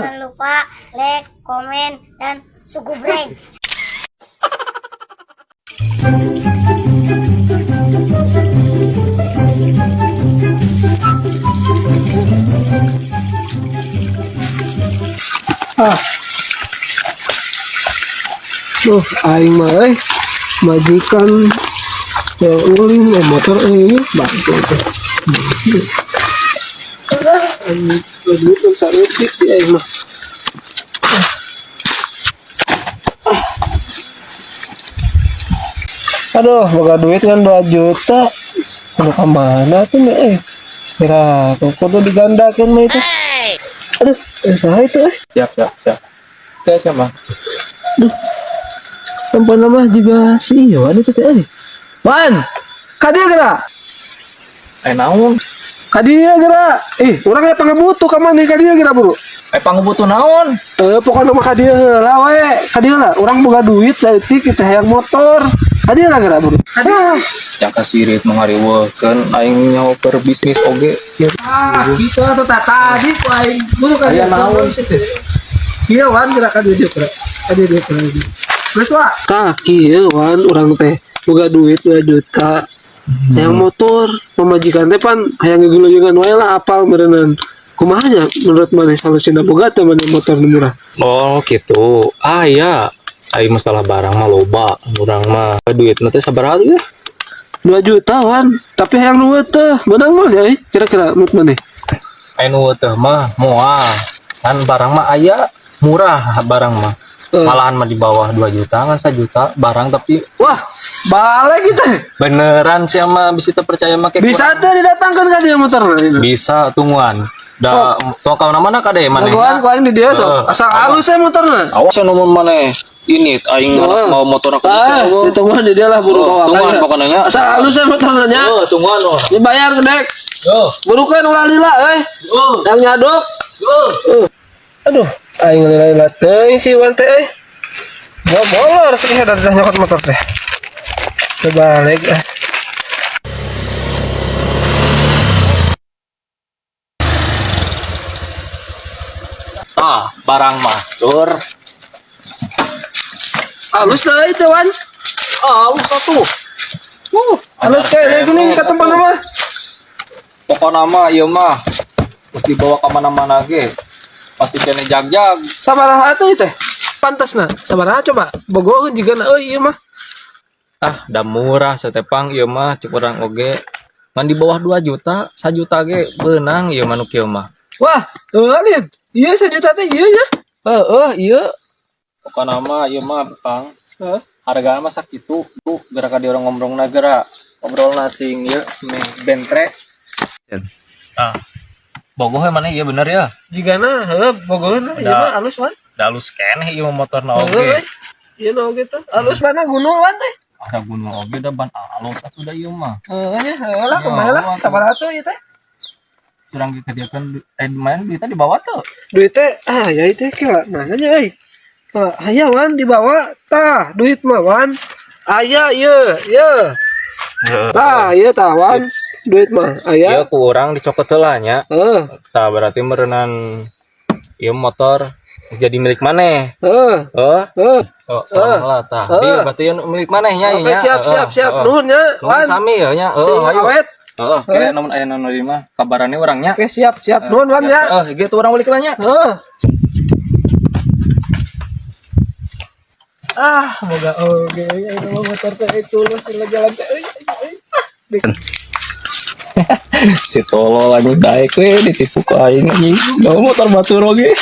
Jangan lupa like, komen, dan subscribe. Aing mah majikan uling motor bantu teh. Ini duit kan saeutik di aing mah. Aduh, boga duit kan 2 juta. Kudu ka mana tuh kira kudu digandakeun mah itu. Aduh, saha itu Siap. Oke, siapa? Tempat nama juga si Iwan itu teh. Wan, kadia gerak. Naon? Kadia gerak. Urangnya pangabutuh ka maneh kadia gerak buru. Pangabutuh naon? Pokoknya mah kadia heula we. Kadia lah, urang boga duit saeutik kita hayang motor. Kadia lah gerak buru. Kadia. Yang kasirit mengariweukeun aing nyaoper bisnis oge. Kita tuh tadi ku aing buru Aya naon? Iya Wan gerak kadia dia gerak. Kadia dia gerak. Geus wa. Tah kieu Wan urang teh boga duit 2 juta. Yang motor pemajikan teh pan hayang ngegulungan wae lah apal meureunnan. Kumaha nya menurut maneh salusina boga teh maneh motor nu murah? Oh, gitu. Ya. Aing masalah barang mah loba. Urang mah duitna teh sabaraha ya? 2 juta Wan, tapi hayang nu teh menang mah ya kira-kira menurut maneh. Anu teh mah moal. Kan barang mah aya murah barang mah. Malahan mah di bawah 2 juta kan 1 juta barang tapi Wah, balik kita. beneran sih mah bisa terpercaya make Bisa teh didatangkan ka dia motor ini. bisa tungguan. Da tong mana kade maneh? Kuan di dia so. Asal halus motorna. Awas nomor maneh. Ini aing mau motor aku. Ditungguan di dia lah buru bawa. Tungguan pokoknya. Asal halus motorna nya. Tungguan oh. Dibayar gedek. Yo. Burukan ulah lila Yang nyaduk. Aduh, aing lila teuing si Wan teh Gua molor sih dari nyokot motor teh. Kebalik Barang mah tur. halus dah itu Wan. Halus atuh. Halus kayak gini ke tempat nama. Pokoknya mah ieu mah terus dibawa ke mana-mana ge. Pasti kene jag-jag. Sabaraha atuh teh? Pantasna. Sabaraha coba bogoheun jigana ieu mah. Da murah satepang ieu mah cek urang oge. Ngan di bawah 2 juta, 1 juta ge beunang ieu mah nu kieu mah. Wah, lihat. Iya 1 juta teh iya nya. Iya. Pokoknya mah ieu mah Kang. Harga mah sakitu. Tuh gerak di orang ngomong gerak. Ngobrol sing ieu meh bentre. Bogoh mana iya bener ya? Jigana bogoheun ieu mah halus Wan. Da halus keneh ieu motorna oge. Ieu na oge teh. Halus mana gunung Wan teh. Ada gunung oge da ban alus atuh da ieu mah. Nya heula kumaha lah sabaraha atuh ieu teh? Surang disediakeun main duitnya dibawa tuh. Duit teh ya itu kira mana nya aya Wan dibawa tah duit mah Wan. Aya ieu. Tah ieu tah Wan. Duit mah aya. Ieu ku urang dicokot heula nya. Tah berarti meureunnan ieu motor jadi milik maneh. Salah tah. Berarti milik maneh nya ieu nya. Siap. Nuhun nya Wan. Sami ya nya. Ayo. Oke, namun aya nu mah kabarannya urangnya. Oke, siap. Nuhun Wan ya. Gitu urang balik lah nya. Moga oge aya motor teh tulus di jalan teh. Si tolol anjing daek we ditipu ka aing anjing. Motor batur oge.